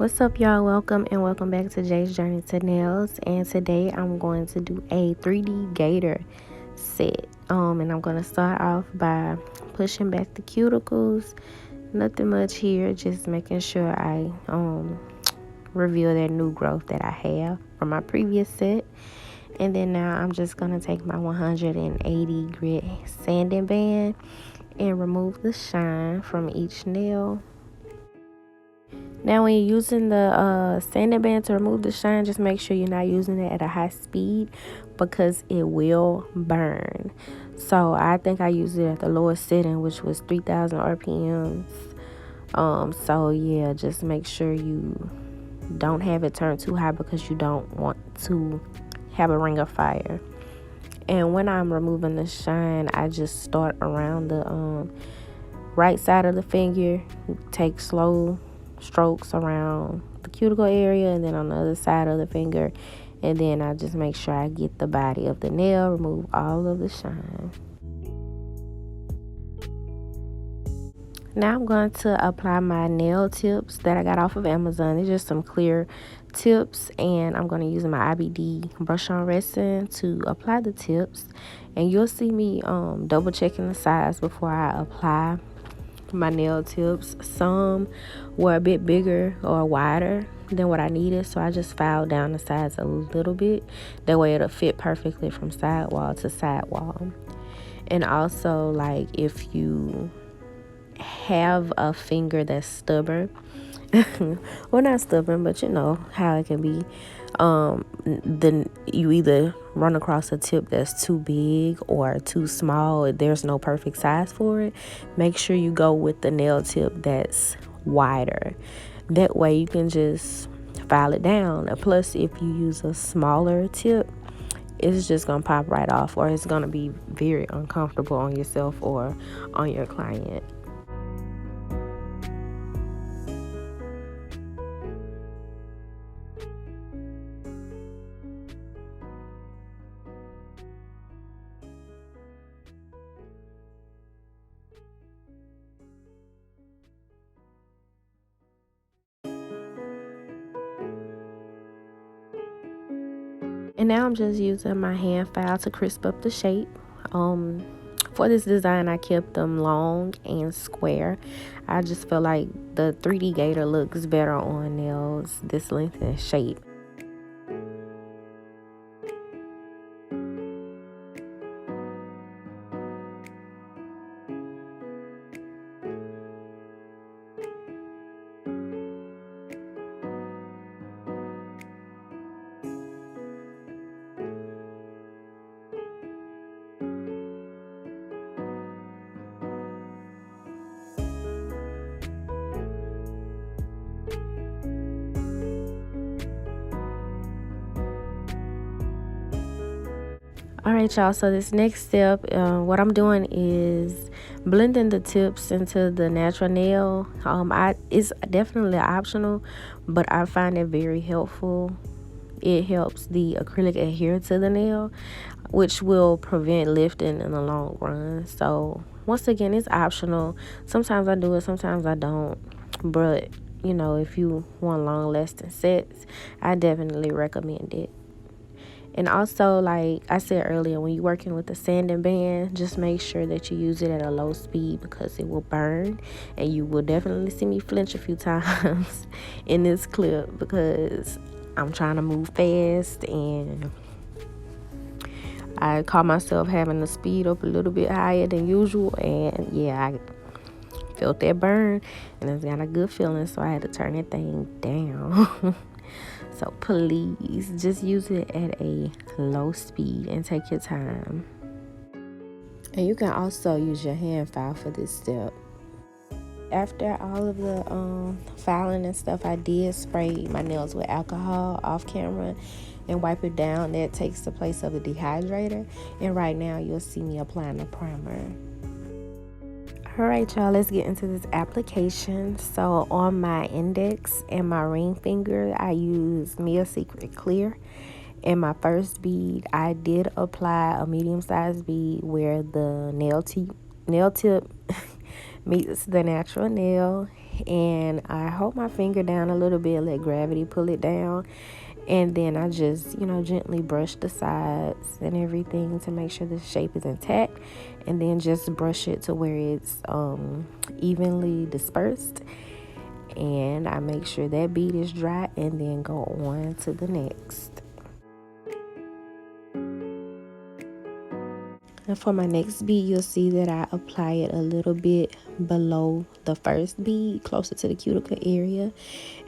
What's up, y'all? Welcome back to Jay's Journey to Nails. And today I'm going to do a 3D gator set. And I'm going to start off by pushing back the cuticles. Nothing much here, just making sure I reveal that new growth that I have from my previous set. And then now I'm just going to take my 180 grit sanding band and remove the shine from each nail. Now when you're using the sanding band to remove the shine, just make sure you're not using it at a high speed because it will burn. So I think I used it at the lowest setting, which was 3,000 RPMs. So yeah, just make sure you don't have it turned too high because you don't want to have a ring of fire. And when I'm removing the shine, I just start around the right side of the finger, take slow strokes around the cuticle area, and then on the other side of the finger, and then I just make sure I get the body of the nail, remove all of the shine. Now I'm going to apply my nail tips that I got off of Amazon. They're just some clear tips, and I'm going to use my IBD Brush-On Resin to apply the tips. And you'll see me double checking the size before I apply my nail tips. Some were a bit bigger or wider than what I needed, so I just filed down the sides a little bit. That way it'll fit perfectly from sidewall to sidewall. And also, like, if you have a finger that's stubborn, well, not stubborn, but you know how it can be, then you either run across a tip that's too big or too small. There's no perfect size for it. Make sure you go with the nail tip that's wider. That way you can just file it down. Plus, if you use a smaller tip, it's just gonna pop right off, or it's gonna be very uncomfortable on yourself or on your client. And now I'm just using my hand file to crisp up the shape. For this design, I kept them long and square. I just feel like the 3D gator looks better on nails this length and shape. Alright, y'all, so this next step, what I'm doing is blending the tips into the natural nail. It's definitely optional, but I find it very helpful. It helps the acrylic adhere to the nail, which will prevent lifting in the long run. So once again, it's optional. Sometimes I do it, sometimes I don't, but you know, if you want long lasting sets, I definitely recommend it. And also, like I said earlier, when you're working with the sanding band, just make sure that you use it at a low speed because it will burn. And you will definitely see me flinch a few times in this clip because I'm trying to move fast, and I caught myself having to speed up a little bit higher than usual. And yeah, I felt that burn, and it's got a good feeling, so I had to turn that thing down. So please just use it at a low speed and take your time. And you can also use your hand file for this step. After all of the filing and stuff, I did spray my nails with alcohol off camera and wipe it down. That takes the place of the dehydrator. And right now you'll see me applying the primer. Alright, y'all, let's get into this application. So on my index and my ring finger, I use Mia Secret Clear. And my first bead, I did apply a medium-sized bead where the nail tip meets the natural nail. and I hold my finger down a little bit, let gravity pull it down, and then I just, gently brush the sides and everything to make sure the shape is intact, and then just brush it to where it's evenly dispersed. And I make sure that bead is dry and then go on to the next. And for my next bead, you'll see that I apply it a little bit below the first bead, closer to the cuticle area.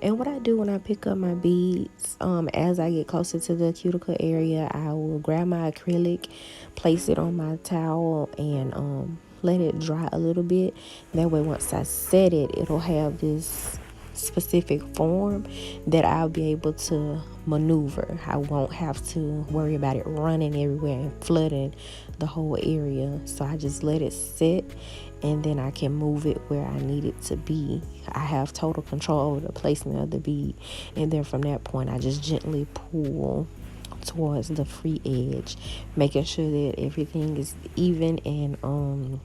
And what I do when I pick up my beads, as I get closer to the cuticle area, I will grab my acrylic, place it on my towel, and let it dry a little bit. That way, once I set it, it'll have this specific form that I'll be able to maneuver. I won't have to worry about it running everywhere and flooding the whole area. So I just let it sit, and then I can move it where I need it to be. I have total control over the placement of the bead, and then from that point I just gently pull towards the free edge, making sure that everything is even, and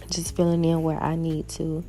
just filling in where I need to.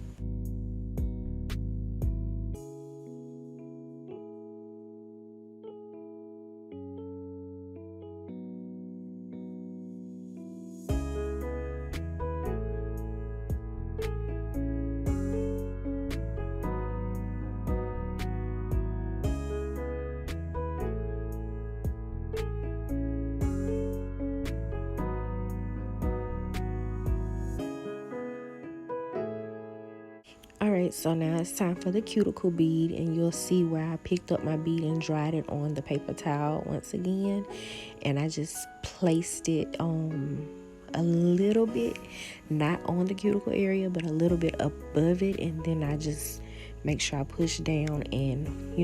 Alright, so now it's time for the cuticle bead, and you'll see where I picked up my bead and dried it on the paper towel once again, and I just placed it a little bit, not on the cuticle area, but a little bit above it, and then I just make sure I push down and,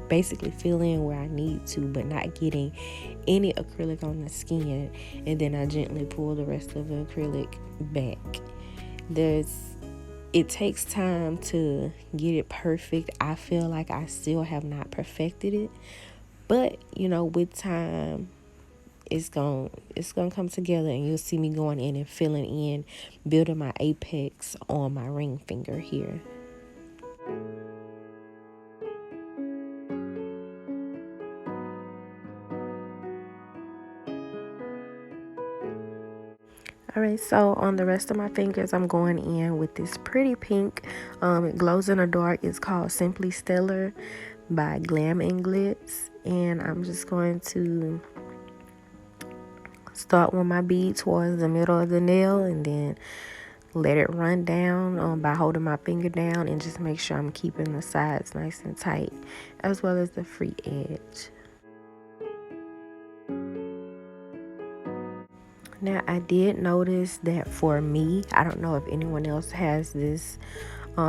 basically fill in where I need to, but not getting any acrylic on the skin, and then I gently pull the rest of the acrylic back. It takes time to get it perfect. I feel like I still have not perfected it, but with time it's gonna come together, and you'll see me going in and filling in, building my apex on my ring finger here. Alright, so on the rest of my fingers, I'm going in with this pretty pink. It glows in the dark. It's called Simply Stellar by Glam and Glits. And I'm just going to start with my bead towards the middle of the nail, and then let it run down by holding my finger down, and just make sure I'm keeping the sides nice and tight, as well as the free edge. Now, I did notice that for me, I don't know if anyone else has this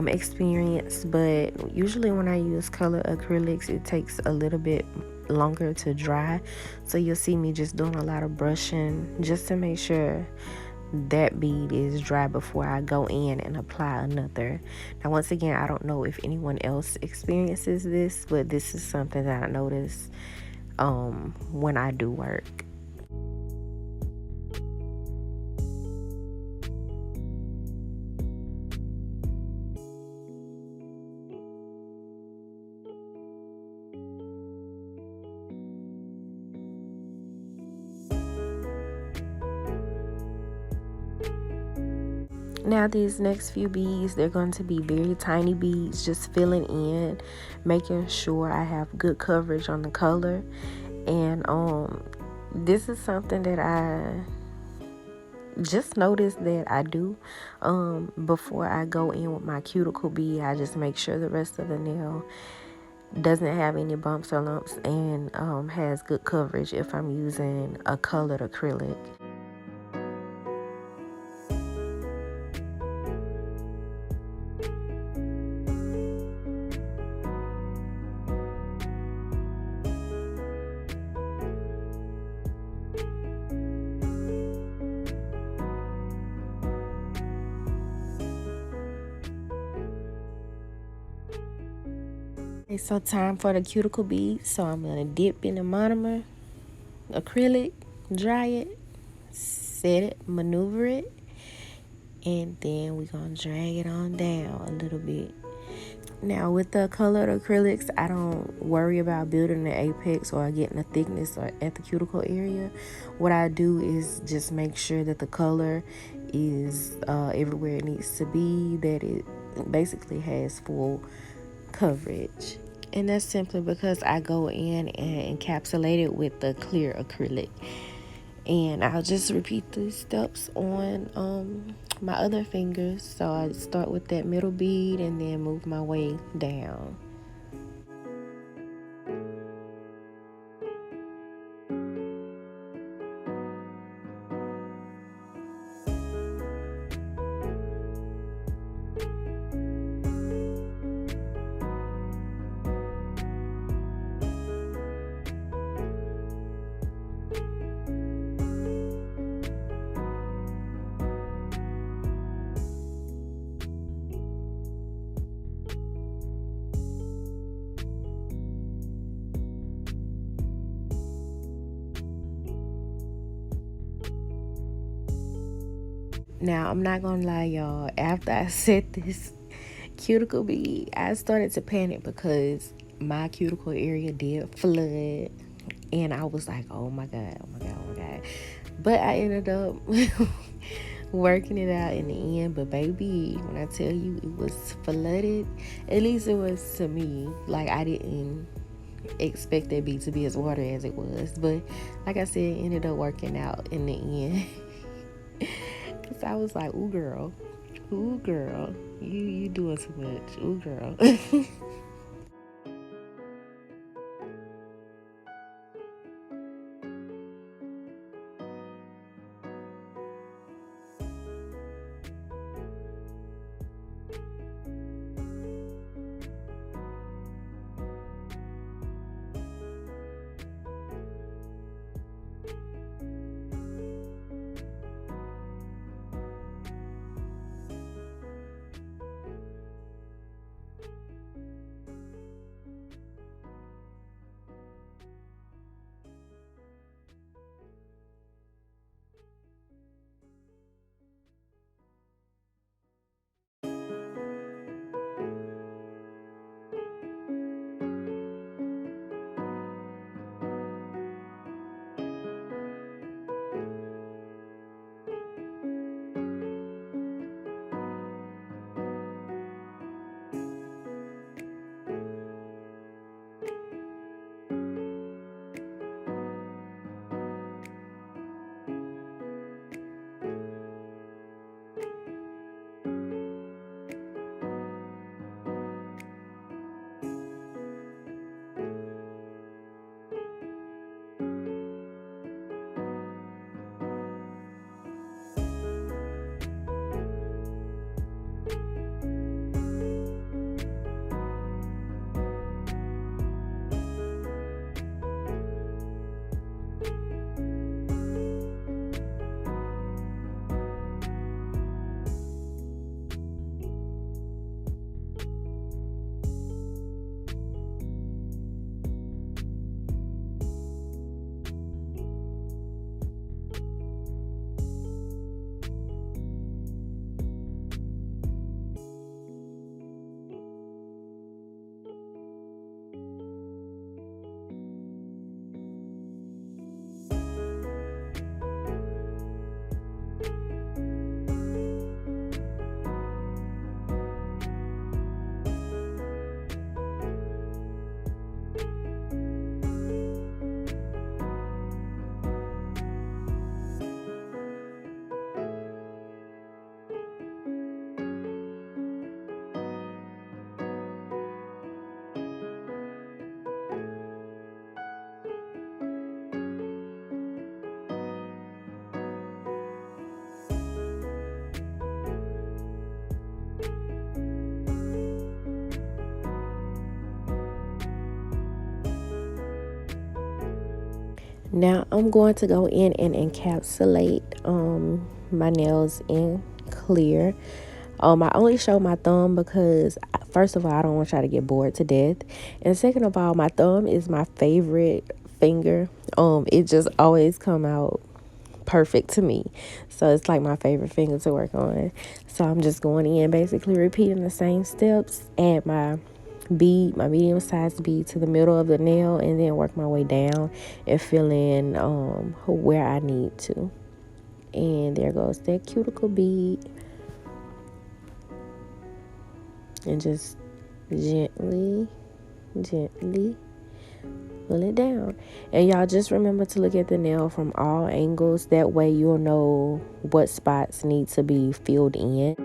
experience, but usually when I use color acrylics, it takes a little bit longer to dry. So you'll see me just doing a lot of brushing just to make sure that bead is dry before I go in and apply another. Now, once again, I don't know if anyone else experiences this, but this is something that I notice when I do work. Now these next few beads, they're going to be very tiny beads, just filling in, making sure I have good coverage on the color. And this is something that I just noticed that I do. Before I go in with my cuticle bead, I just make sure the rest of the nail doesn't have any bumps or lumps, and has good coverage if I'm using a colored acrylic. Okay, so time for the cuticle bead. So I'm going to dip in the monomer, acrylic, dry it, set it, maneuver it, And then we're going to drag it on down a little bit. Now, with the colored acrylics, I don't worry about building the apex or getting the thickness or at the cuticle area. What I do is just make sure that the color is everywhere it needs to be, that it basically has full coverage. And that's simply because I go in and encapsulate it with the clear acrylic. And I'll just repeat these steps on my other fingers. So I start with that middle bead and then move my way down. Now, I'm not gonna lie, y'all. After I set this cuticle bead, I started to panic because my cuticle area did flood. And I was like, oh my God, oh my God, oh my God. But I ended up working it out in the end. But baby, when I tell you it was flooded, at least it was to me. Like, I didn't expect that bead to be as watery as it was. But like I said, it ended up working out in the end. Cause I was like, ooh girl, you doing too much, ooh girl. Now I'm going to go in and encapsulate my nails in clear. I only show my thumb because first of all, I don't want y'all to get bored to death. And second of all, my thumb is my favorite finger. It just always come out perfect to me. So it's like my favorite finger to work on. So I'm just going in, basically repeating the same steps. Add my bead, my medium sized bead, to the middle of the nail, and then work my way down and fill in where I need to. And there goes that cuticle bead. And just gently pull it down. And y'all just remember to look at the nail from all angles. That way you'll know what spots need to be filled in.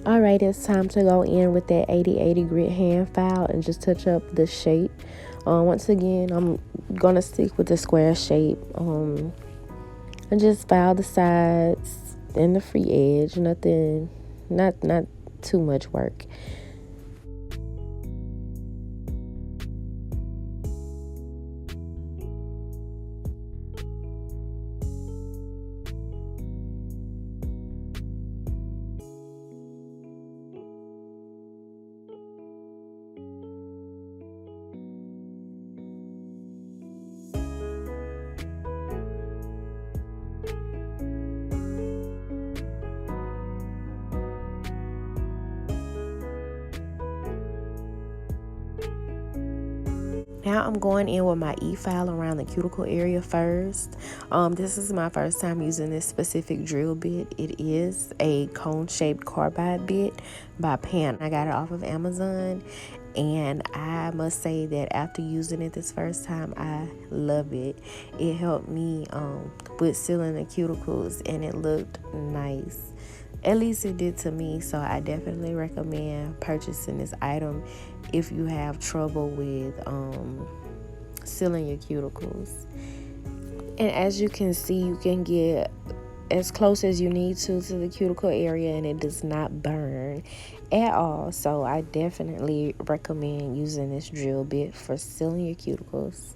Alright, it's time to go in with that 80/80 grit hand file and just touch up the shape. Once again, I'm gonna stick with the square shape, and just file the sides and the free edge. Nothing, not too much work. Now I'm going in with my E-file around the cuticle area first. This is my first time using this specific drill bit. It is a cone-shaped carbide bit by Pana. I got it off of Amazon, and I must say that after using it this first time, I love it. It helped me with sealing the cuticles, and it looked nice. At least it did to me, so I definitely recommend purchasing this item if you have trouble with sealing your cuticles. And as you can see, you can get as close as you need to the cuticle area, and it does not burn at all. So I definitely recommend using this drill bit for sealing your cuticles.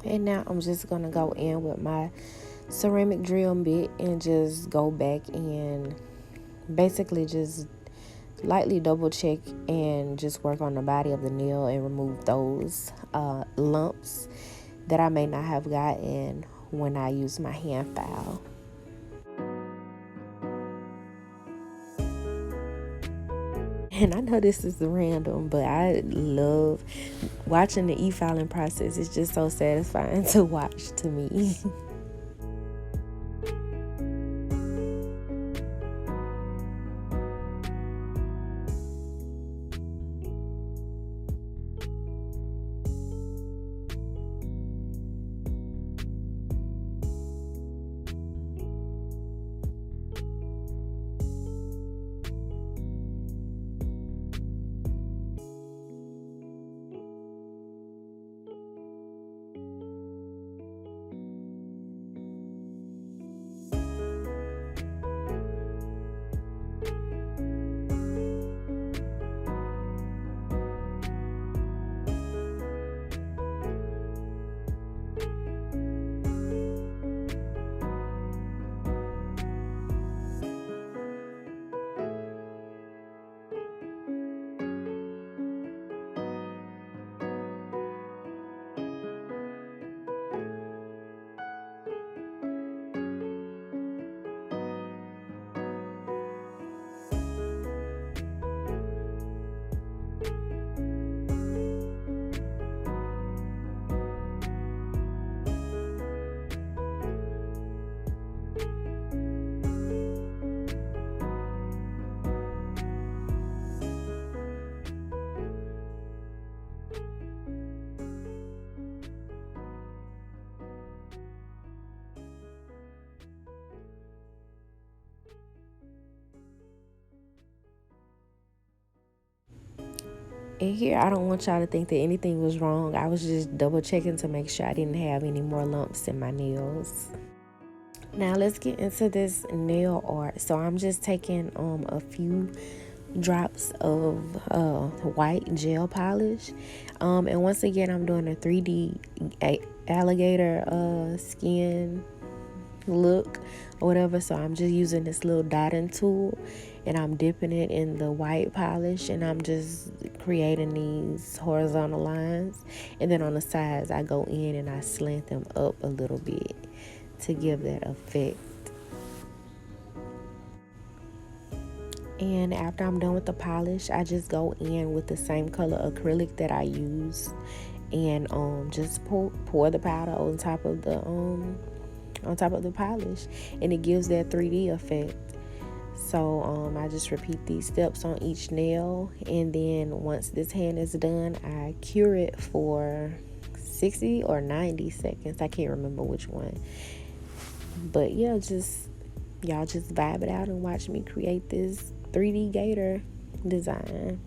And now I'm just gonna go in with my ceramic drill bit and just go back and basically just lightly double check and just work on the body of the nail and remove those lumps that I may not have gotten when I use my hand file. And I know this is random, but I love watching the e-filing process. It's just so satisfying to watch to me. And here, I don't want y'all to think that anything was wrong. I was just double checking to make sure I didn't have any more lumps in my nails. Now let's get into this nail art. So I'm just taking a few drops of white gel polish, and once again I'm doing a 3D alligator skin look or whatever. So I'm just using this little dotting tool and I'm dipping it in the white polish and I'm just creating these horizontal lines, and then on the sides I go in and I slant them up a little bit to give that effect. And after I'm done with the polish, I just go in with the same color acrylic that I use and just pour the powder on top of the polish, and it gives that 3D effect. So I just repeat these steps on each nail, and then once this hand is done, I cure it for 60 or 90 seconds. I can't remember which one. But yeah, y'all just vibe it out and watch me create this 3D gator design.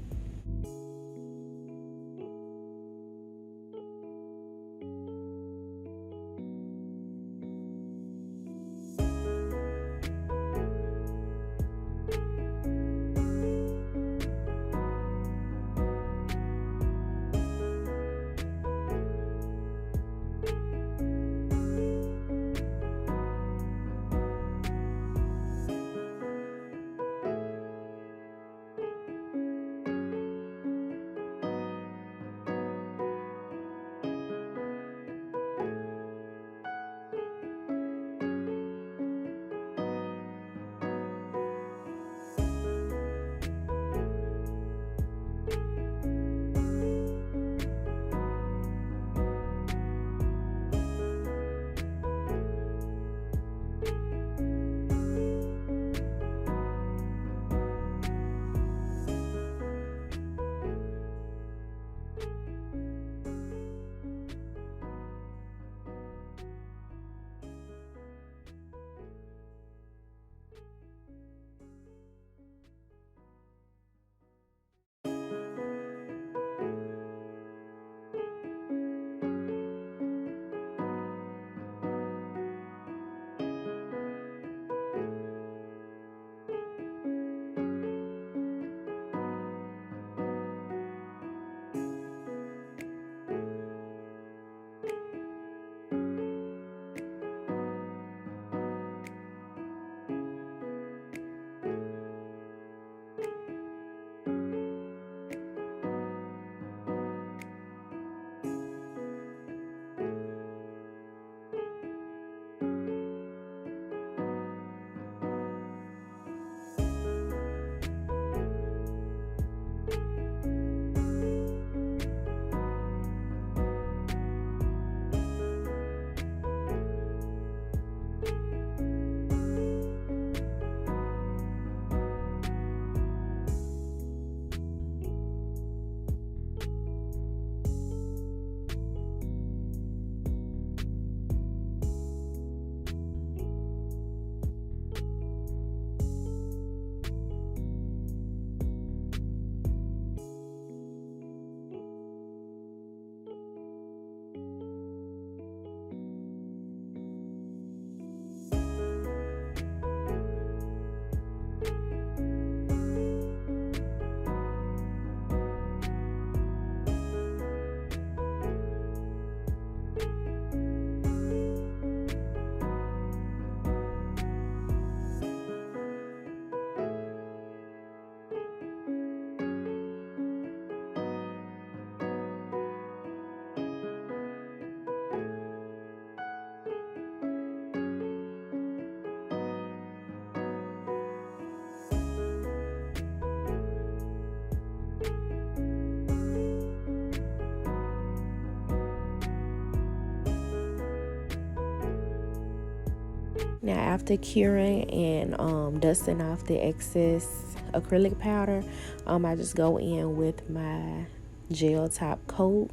Now after curing and dusting off the excess acrylic powder, I just go in with my gel top coat,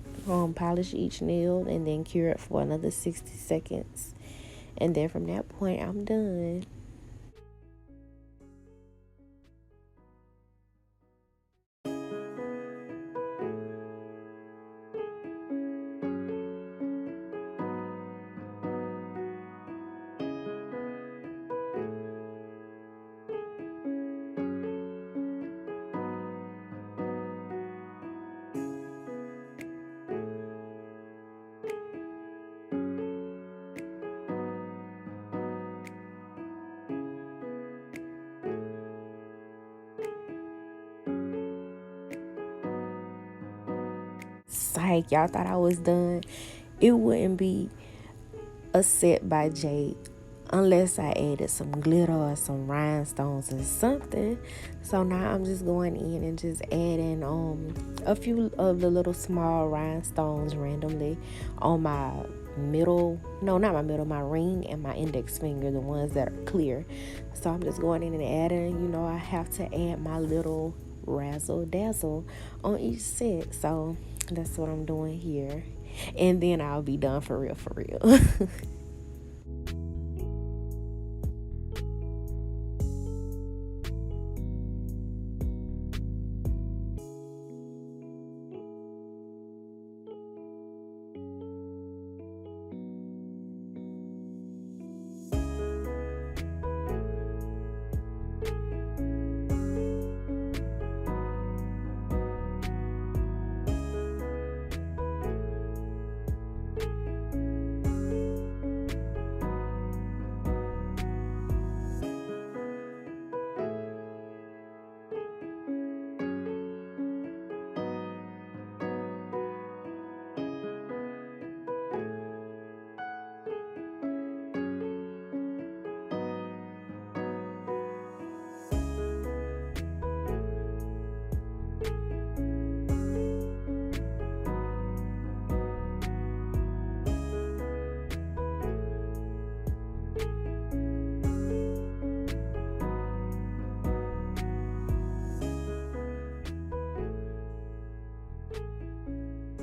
polish each nail, and then cure it for another 60 seconds. And then from that point, I'm done. psych, y'all thought I was done. It wouldn't be a set by Jade unless I added some glitter or some rhinestones or something. So now I'm just going in and just adding a few of the little small rhinestones randomly on my middle, no, not my middle, my ring and my index finger, the ones that are clear. So I'm just going in and adding, you know, I have to add my little razzle dazzle on each set. So that's what I'm doing here, and then I'll be done for real.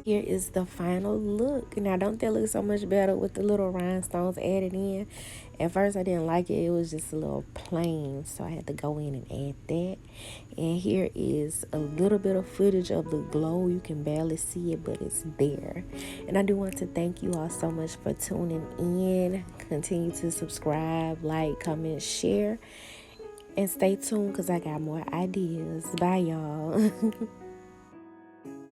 Here is the final look. Now, don't that look so much better with the little rhinestones added in? At first, I didn't like it. It was just a little plain, so I had to go in and add that. And here is a little bit of footage of the glow. You can barely see it, but it's there. And I do want to thank you all so much for tuning in. Continue to subscribe, like, comment, share, and stay tuned because I got more ideas. Bye, y'all.